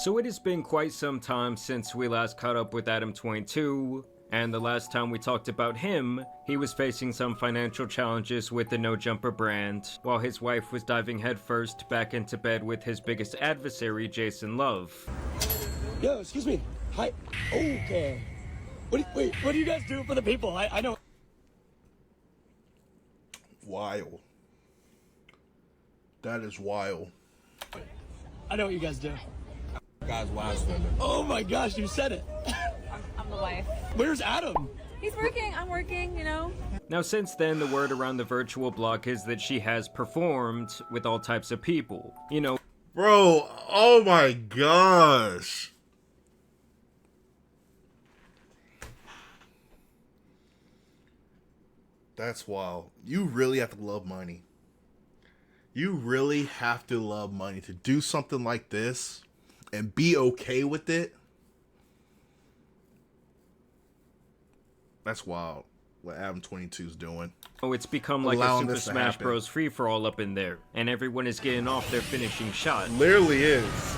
So it has been quite some time since we last caught up with Adam22, and the last time we talked about him, he was facing some financial challenges with the No Jumper brand, while his wife was diving headfirst back into bed with his biggest adversary, Jason Luv. Yo, excuse me. Hi. Okay. Wait, what do you guys do for the people? I know. Wild. That is wild. I know what you guys do. Guy's wild spender. Oh my gosh, you said it. I'm the wife. Where's Adam? He's working, I'm working, you know. Now since then, the word around the virtual block is that she has performed with all types of people. You know, Bro, oh my gosh. That's wild. You really have to love money. You really have to love money to do something like this and be okay with it. That's wild. What Adam22 is doing. oh, it's become like Allowing a Super this to Smash happen. Bros. Free-for-all up in there, and everyone is getting off their finishing shot. Literally is.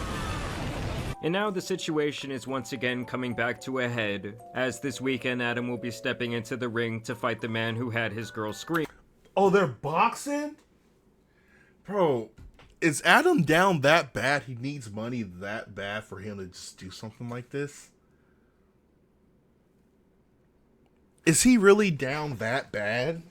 And now the situation is once again coming back to a head, as this weekend Adam will be stepping into the ring to fight the man who had his girl scream. Oh, they're boxing? Bro, is Adam down that bad? He needs money that bad for him to just do something like this? Is he really down that bad?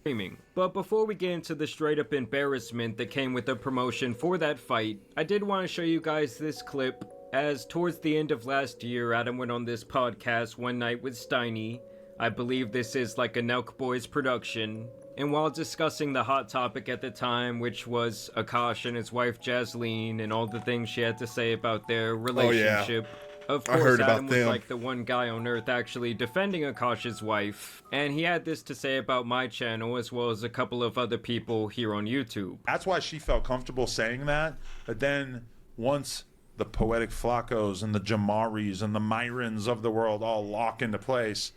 Screaming. But before we get into the straight up embarrassment that came with the promotion for that fight, I did want to show you guys this clip, as towards the end of last year, Adam went on this podcast one night with Steiny. I believe this is like a Nelk Boys production. And while discussing the hot topic at the time, which was Akash and his wife Jasleen and all the things she had to say about their relationship, of I course, heard about Adam was them. like the one guy on earth actually defending Akash's wife, and he had this to say about my channel as well as a couple of other people here on YouTube. That's why she felt comfortable saying that. But then once the Poetic Flacos and the Jamaris and the Myrons of the world all lock into place,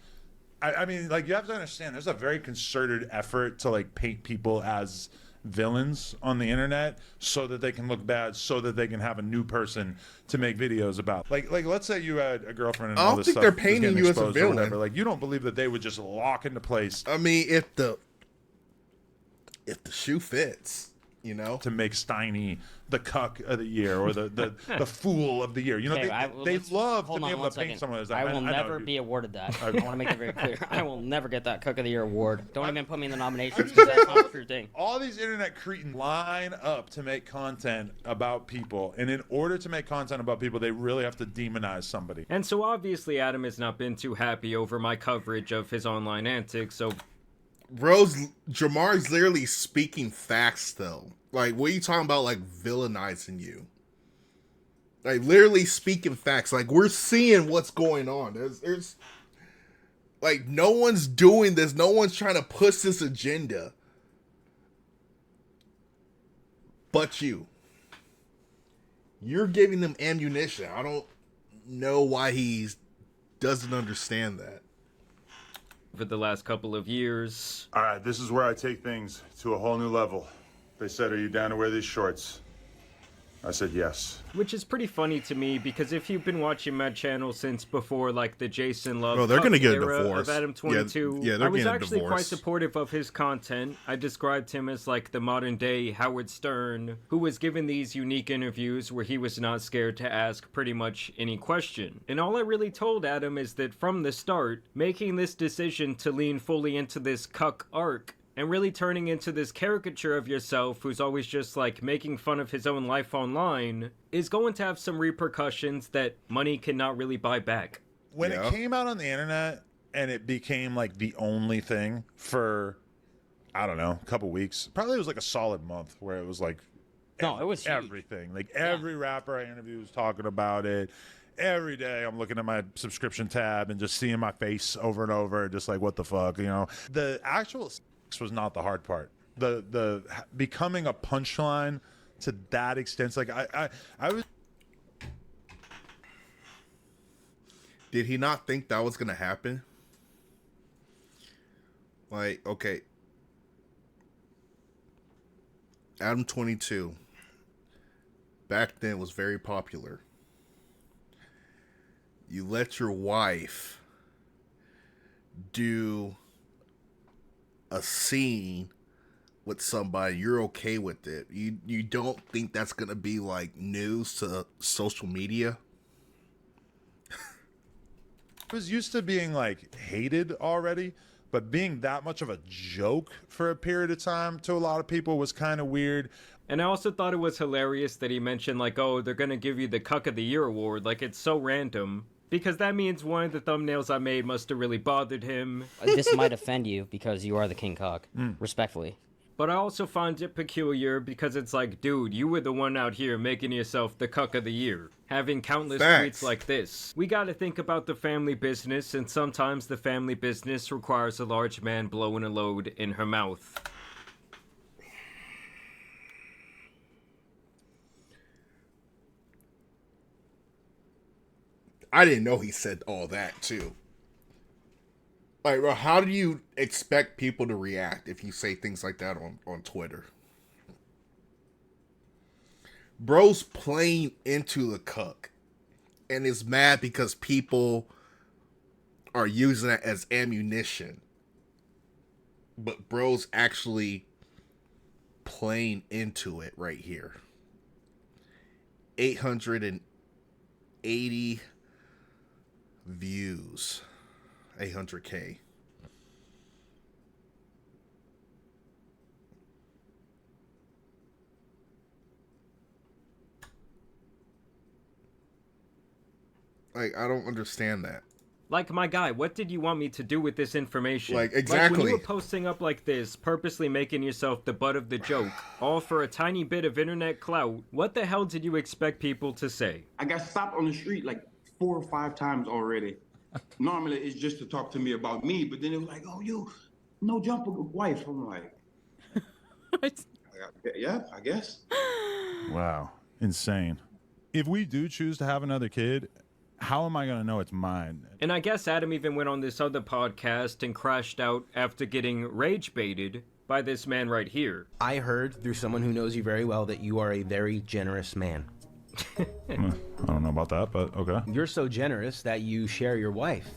I mean, like, you have to understand, there's a very concerted effort to, like, paint people as villains on the internet so that they can look bad, so that they can have a new person to make videos about. Like let's say you had a girlfriend and I all don't this think stuff they're was painting getting you as a exposed or villain. whatever. Like, you don't believe that they would just lock into place I mean, if the shoe fits, you know? to make Steiny the cuck of the year or the fool of the year. You know, Okay, they let's- love to hold be on able one to paint second. someone as that. I will know never you- be awarded that. I want to make that very clear. I will never get that Cook of the Year award. Don't even put me in the nominations because that's not a true thing. All these internet cretins line up to make content about people, and in order to make content about people, they really have to demonize somebody. And so obviously Adam has not been too happy over my coverage of his online antics, so Jamar's literally speaking facts, though. Like, what are you talking about, like, villainizing you? Like, literally speaking facts. Like, we're seeing what's going on. There's like, no one's doing this. No one's trying to push this agenda. But you. You're giving them ammunition. I don't know why he doesn't understand that. for the last couple of years. All right, this is where I take things to a whole new level. They said, "Are you down to wear these shorts?" I said yes. Which is pretty funny to me, because if you've been watching my channel since before, like, the Jason Luv Oh, they're gonna get a era divorce. of Adam22, Yeah, they're I was getting a actually quite divorce. supportive of his content. I described him as, like, the modern-day Howard Stern, who was given these unique interviews where he was not scared to ask pretty much any question. And all I really told Adam is that from the start, making this decision to lean fully into this cuck arc and really turning into this caricature of yourself who's always just, like, making fun of his own life online is going to have some repercussions that money cannot really buy back. When Yeah. it came out on the internet and it became like the only thing for, I don't know, a couple weeks, probably it was like a solid month where it was like No, it was huge. everything. Like every rapper I interviewed was talking about it. Every day I'm looking at my subscription tab and just seeing my face over and over, just like, what the fuck, you know? The actual sex was not the hard part. The becoming a punchline to that extent, like I was. Did he not think that was gonna happen? Like, okay, Adam22, back then was very popular. You let your wife do a scene with somebody, you're okay with it. You don't think that's gonna be like news to social media? It was used to being like hated already, but being that much of a joke for a period of time to a lot of people was kind of weird. And I also thought it was hilarious that he mentioned, like, oh, they're gonna give you the Cuck of the Year award. Like, it's so random. Because that means one of the thumbnails I made must have really bothered him. This might offend you because you are the king cock. Respectfully. But I also find it peculiar because it's like, dude, you were the one out here making yourself the Cuck of the Year. Having countless Facts. tweets like this. We gotta think about the family business, and sometimes the family business requires a large man blowing a load in her mouth. I didn't know he said all that too. Like, bro, how do you expect people to react if you say things like that on Twitter? Bro's playing into the cuck and is mad because people are using it as ammunition. But bro's actually playing into it right here. 880 views. 800K. Like, I don't understand that. Like, my guy, what did you want me to do with this information? Like, Like, exactly. when you were posting up like this, purposely making yourself the butt of the joke, all for a tiny bit of internet clout, what the hell did you expect people to say? I got stopped on the street like 4 or 5 times already. Normally it's just to talk to me about me, but then it was like, oh, you no jumper wife. I'm like, yeah, I guess. Wow. Insane. If we do choose to have another kid, how am I going to know it's mine? And I guess Adam even went on this other podcast and crashed out after getting rage baited by this man right here. I heard through someone who knows you very well that you are a very generous man. I don't know about that, but okay. You're so generous that you share your wife.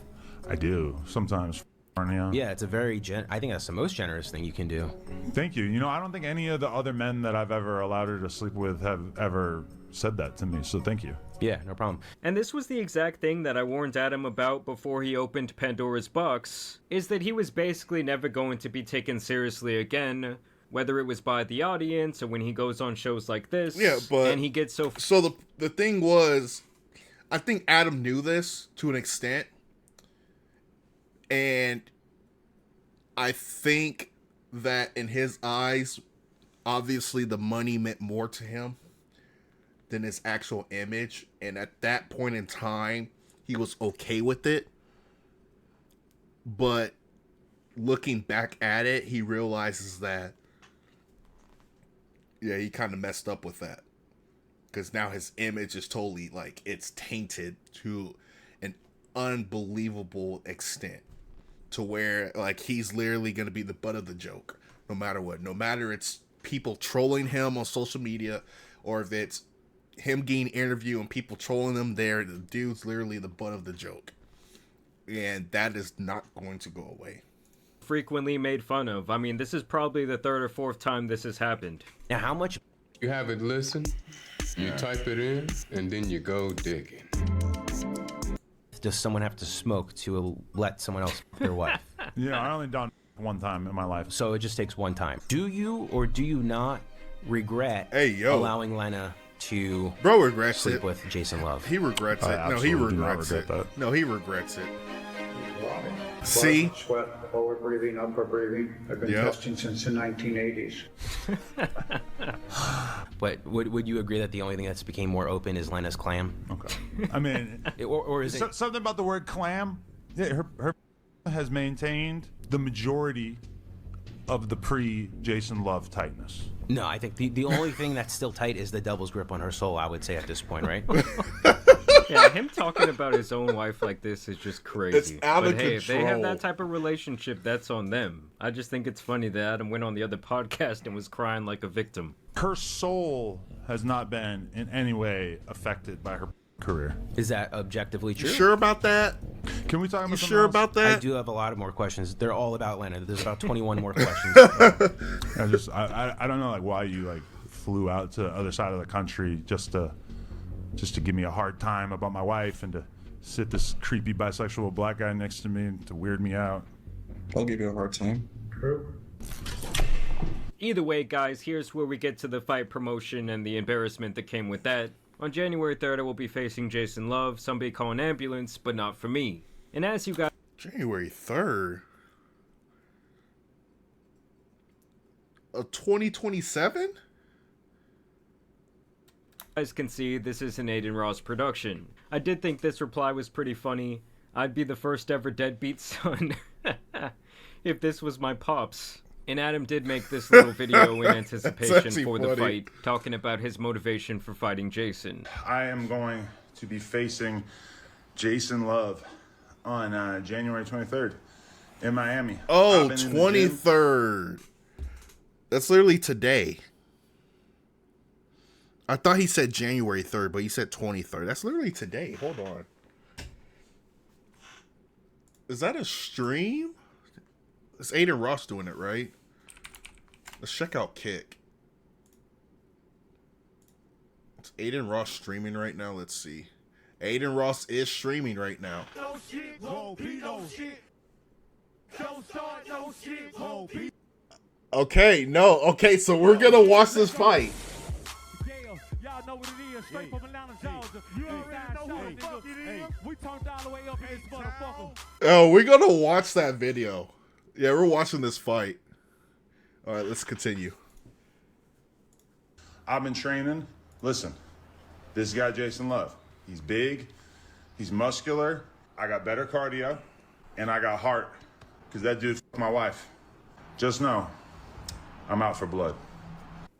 I do. Sometimes. Yeah. Yeah, it's a very I think that's the most generous thing you can do. Thank you. You know, I don't think any of the other men that I've ever allowed her to sleep with have ever said that to me, so thank you. Yeah, no problem. And this was the exact thing that I warned Adam about before he opened Pandora's box, is that he was basically never going to be taken seriously again, whether it was by the audience or when he goes on shows like this. Yeah, but and he gets so the thing was, I think Adam knew this to an extent, and I think that in his eyes, obviously the money meant more to him than his actual image, and at that point in time, he was okay with it. But looking back at it, he realizes that, yeah, he kind of messed up with that. Because now his image is totally, like, it's tainted to an unbelievable extent. To where, like, he's literally going to be the butt of the joke. No matter what. No matter it's people trolling him on social media, or if it's him getting interviewed and people trolling him there, the dude's literally the butt of the joke. And that is not going to go away. frequently made fun of. I mean, this is probably the 3rd or 4th time this has happened. Now, how much? You have it listen, you type it in, and then you go digging. Does someone have to smoke to let someone else their wife? Yeah, I only done one time in my life. So it just takes one time. Do you or do you not regret allowing Lena to Bro regrets sleep it. with Jason Luv? He regrets it. No, he regrets it. No, he regrets it. See? Sweat, forward breathing, upper breathing. I've been testing since the 1980s. But would you agree that the only thing that's became more open is Lena's clam? Okay. I mean, or is it something about the word clam? Yeah, her has maintained the majority of the pre-Jason Luv tightness. No, I think the only thing that's still tight is the devil's grip on her soul, I would say at this point, right? Yeah, him talking about his own wife like this is just crazy. It's out of but hey, if they have control. that type of relationship, that's on them. I just think it's funny that Adam went on the other podcast and was crying like a victim. her soul has not been in any way affected by her career. Is that objectively true? You sure about that? Can we talk about You something sure else? about that? I do have a lot of more questions. They're all about Lana. There's about 21 more questions. I don't know like why you like flew out to the other side of the country just to give me a hard time about my wife and to sit this creepy bisexual black guy next to me and to weird me out. I'll give you a hard time. True. Either way, guys, here's where we get to the fight promotion and the embarrassment that came with that. On January 3rd, I will be facing Jason Luv. Somebody call an ambulance, but not for me. And as you guys... January 3rd? 2027? As can see, this is an Aiden Ross production. I did think this reply was pretty funny. I'd be the first ever deadbeat son if this was my pops. And Adam did make this little video in anticipation for the fight, talking about his motivation for fighting Jason. I am going to be facing Jason Luv on January 23rd in Miami. Oh, 23rd. That's literally today. I thought he said January 3rd, but he said 23rd. That's literally today. Hold on. Is that a stream? It's Aiden Ross doing it, right? Let's check out Kick. It's Aiden Ross streaming right now. Let's see. Aiden Ross is streaming right now. No shit, won't be no shit. Don't start no shit, won't be. Okay, no. Okay, so we're going to watch this fight. Y'all know what it is. Straight from Atlanta, Georgia. You already know who the fuck it is. We turned all the way up in this motherfucker. Oh, we're going to watch that video. Yeah, we're watching this fight. All right, let's continue. I've been training. Listen, this guy, Jason Luv, he's big, he's muscular, I got better cardio, and I got heart, because that dude f***ed my wife. Just know, I'm out for blood.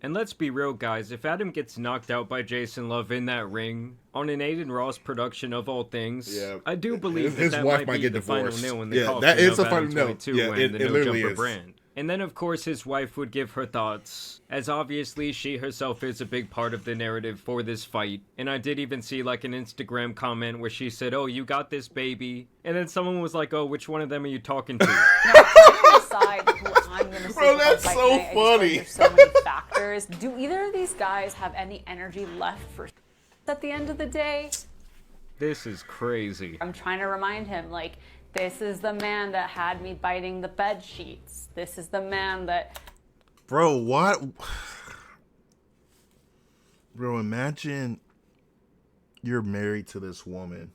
And let's be real, guys, if Adam gets knocked out by Jason Luv in that ring, on an Aiden Ross production of all things, I do believe his that wife might be get the divorced. final nail in the coffin that is of a final nail. Adam22 and the No literally Jumper is. brand. And then, of course, his wife would give her thoughts, as obviously she herself is a big part of the narrative for this fight. And I did even see, like, an Instagram comment where she said, "Oh, you got this, baby." And then someone was like, "Oh, which one of them are you talking to?" Decide who I'm gonna Bro, that's so funny. There's so many factors. Do either of these guys have any energy left for at the end of the day? This is crazy. I'm trying to remind him, like, this is the man that had me biting the bed sheets. This is the man that... Bro, what? Bro, imagine you're married to this woman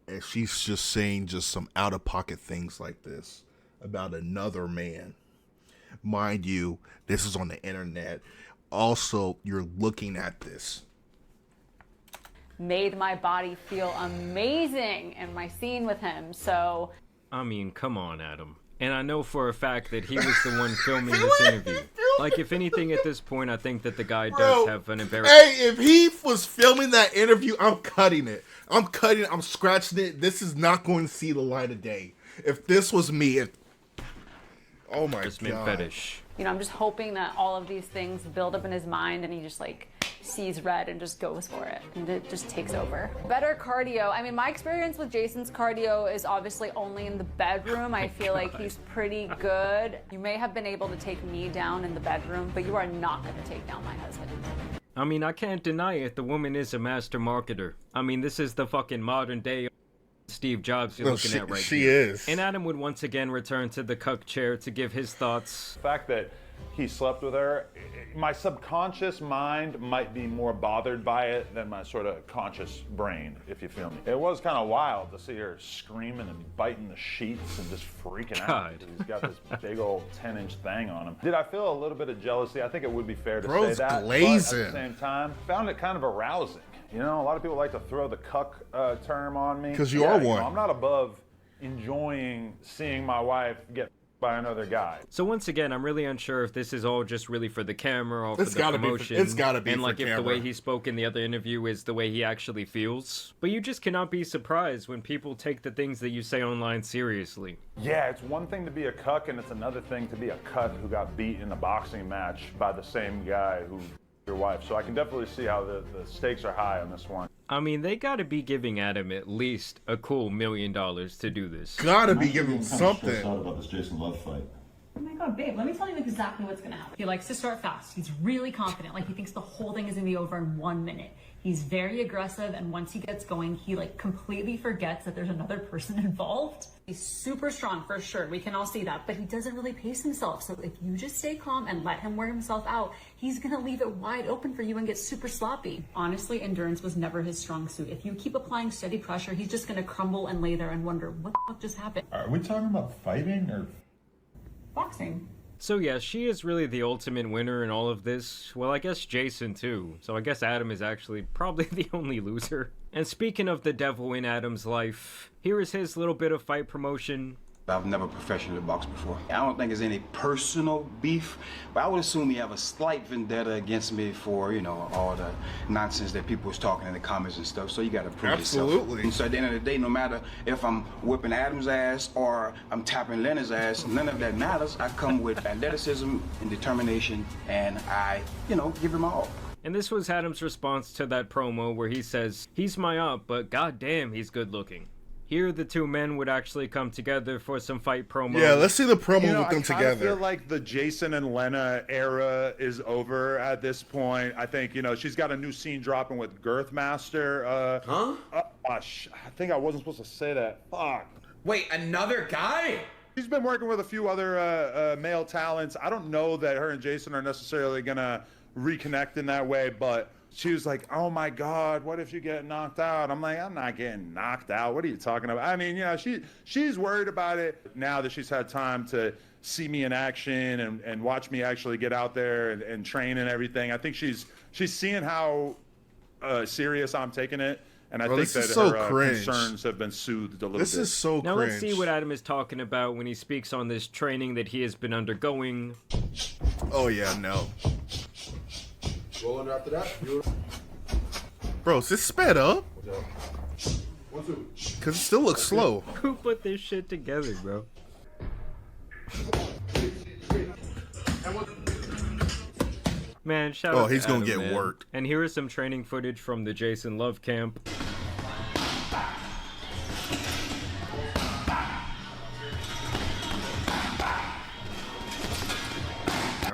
and she's just saying just some out-of-pocket things like this about another man. Mind you, this is on the internet. Also, you're looking at this. Made my body feel amazing in my scene with him, so... I mean, come on, Adam. And I know for a fact that he was the one filming this interview. Like, if anything, at this point, I think that the guy does have an embarrassment. Hey, if he was filming that interview, I'm cutting it. I'm cutting it. I'm scratching it. This is not going to see the light of day. If this was me, oh my God. Fetish. You know, I'm just hoping that all of these things build up in his mind and he just, like, sees red and just goes for it. And it just takes over. Better cardio. I mean, my experience with Jason's cardio is obviously only in the bedroom. I feel like he's pretty good. You may have been able to take me down in the bedroom, but you are not going to take down my husband. I mean, I can't deny it. The woman is a master marketer. I mean, this is the fucking modern day Steve Jobs you're looking at right She here. is. And Adam would once again return to the cuck chair to give his thoughts. The fact that he slept with her, my subconscious mind might be more bothered by it than my sort of conscious brain, if you feel me. It was kind of wild to see her screaming and biting the sheets and just freaking out. He's got this big old 10-inch thing on him. Did I feel a little bit of jealousy? I think it would be fair to say that. Glazing. But at the same time, found it kind of arousing. You know, a lot of people like to throw the cuck term on me. Because you are one. I'm not above enjoying seeing my wife get by another guy. So once again, I'm really unsure if this is all just really for the camera or for It's the gotta be for- promotion. it's gotta be and for like if the camera. way he spoke in the other interview is the way he actually feels. But you just cannot be surprised when people take the things that you say online seriously. Yeah, it's one thing to be a cuck, and it's another thing to be a cuck who got beat in a boxing match by the same guy who your wife. So I can definitely see how the stakes are high on this one. I mean, they gotta be giving Adam at least a cool $1 million to do this. Gotta be giving him something. About this Jason Luv fight. Oh my god, babe, let me tell you exactly what's gonna happen. He likes to start fast. He's really confident. Like, he thinks the whole thing is gonna be over in 1 minute. He's very aggressive, and once he gets going, he like completely forgets that there's another person involved. He's super strong for sure. We can all see that, but he doesn't really pace himself. So if you just stay calm and let him wear himself out, he's gonna leave it wide open for you and get super sloppy. Honestly, endurance was never his strong suit. If you keep applying steady pressure, he's just gonna crumble and lay there and wonder what the fuck just happened. Are we talking about fighting or boxing? So yeah, she is really the ultimate winner in all of this. Well, I guess Jason too. So I guess Adam is actually probably the only loser. And speaking of the devil in Adam's life, here is his little bit of fight promotion. I've never professionally boxed before. I don't think there's any personal beef, but I would assume you have a slight vendetta against me for, you know, all the nonsense that people was talking in the comments and stuff. So you got to prove yourself. Absolutely. And so at the end of the day, no matter if I'm whipping Adam's ass or I'm tapping Leonard's ass, none of that matters. I come with athleticism and determination, and I, you know, give him all. And this was Adam's response to that promo where he says, he's my op, but goddamn, he's good looking. Here, the two men would actually come together for some fight promo. Yeah, let's see the promo with them I together. feel like the Jason and Lena era is over at this point. I think, you know, she's got a new scene dropping with Girthmaster. I think I wasn't supposed to say that. Fuck. Wait, another guy? She's been working with a few other male talents. I don't know that her and Jason are necessarily going to reconnect in that way, but she was like, oh my God, what if you get knocked out? I'm like, I'm not getting knocked out. What are you talking about? I mean, you know, she's worried about it now that she's had time to see me in action and watch me actually get out there and train and everything. I think she's seeing how serious I'm taking it. And I think that her concerns have been soothed a little bit. This is so now cringe. Let's see what Adam is talking about when he speaks on this training that he has been undergoing. Oh yeah, no. Roll under after that. Bro, is this sped up? 1, 2. Because it still looks slow. Who put this shit together, bro? Man, shout out to he's gonna Adam, get man. worked. And here is some training footage from the Jason Luv camp.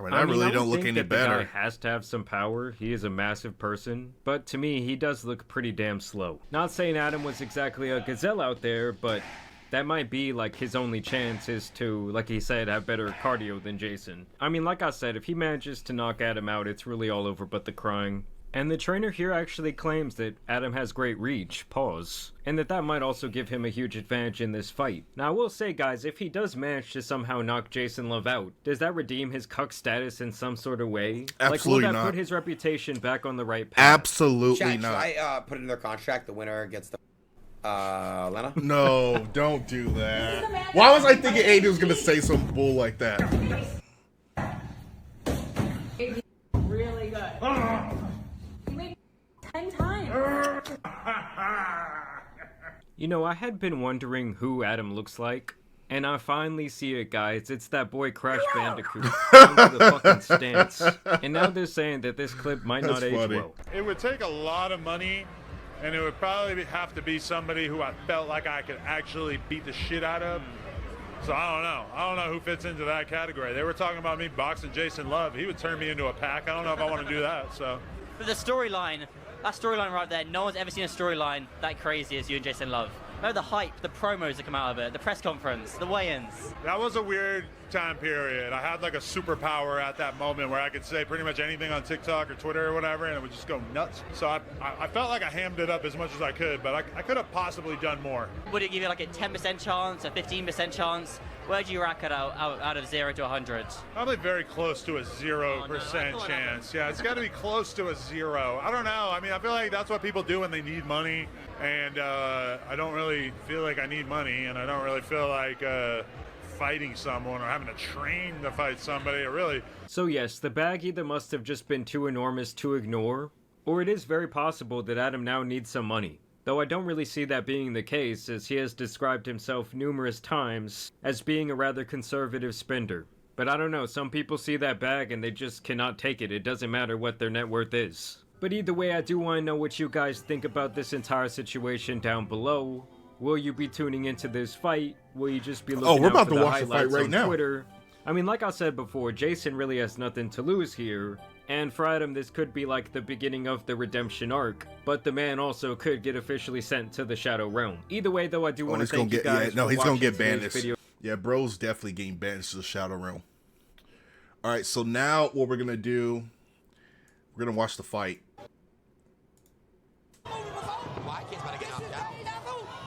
I really don't look think any that better. The guy has to have some power. He is a massive person. But to me, he does look pretty damn slow. Not saying Adam was exactly a gazelle out there, but that might be like his only chance is to, like he said, have better cardio than Jason. I mean, like I said, if he manages to knock Adam out, it's really all over but the crying. And the trainer here actually claims that Adam has great reach, pause, and that might also give him a huge advantage in this fight. Now I will say, guys, if he does manage to somehow knock Jason Luv out, does that redeem his cuck status in some sort of way? Absolutely like, will that not. put his reputation back on the right path? Absolutely not. Should I put in their contract the winner gets the Lena? No, don't do that. Why was I thinking Aiden was gonna say some bull like that? Really good. You made 10 times. You know, I had been wondering who Adam looks like, and I finally see it, guys. It's that boy Crash Bandicoot. Down to the fucking stance. And now they're saying that this clip might not age well. It would take a lot of money, and it would probably have to be somebody who I felt like I could actually beat the shit out of. So I don't know. I don't know who fits into that category. They were talking about me boxing Jason Luv. He would turn me into a pack. I don't know if I want to do that. So. But the storyline, that storyline right there, no one's ever seen a storyline that crazy as you and Jason Luv. Remember the hype, the promos that come out of it, the press conference, the weigh-ins. That was a weird time period. I had like a superpower at that moment where I could say pretty much anything on TikTok or Twitter or whatever, and it would just go nuts. So I felt like I hammed it up as much as I could, but I could have possibly done more. Would it give you like a 10% chance, a 15% chance? Where do you rack it out of 0 to 100? Probably very close to a 0% chance. Yeah, it's got to be close to a 0. I don't know. I mean, I feel like that's what people do when they need money, and I don't really feel like I need money, and I don't really feel like fighting someone or having to train to fight somebody. It really. So yes, the bag either must have just been too enormous to ignore, or it is very possible that Adam now needs some money. Though I don't really see that being the case, as he has described himself numerous times as being a rather conservative spender. But I don't know, some people see that bag and they just cannot take it. It doesn't matter what their net worth is. But either way, I do want to know what you guys think about this entire situation down below. Will you be tuning into this fight? Will you just be looking we're out about for to the watch the fight highlights right on now. Twitter? I mean, like I said before, Jason really has nothing to lose here. And for Adam, this could be like the beginning of the redemption arc, but the man also could get officially sent to the Shadow Realm. Either way, though, I do want to thank you guys for he's gonna watching get today's banished. video. Yeah, bro's definitely getting banished to the Shadow Realm. All right, so now what we're gonna do, we're gonna watch the fight.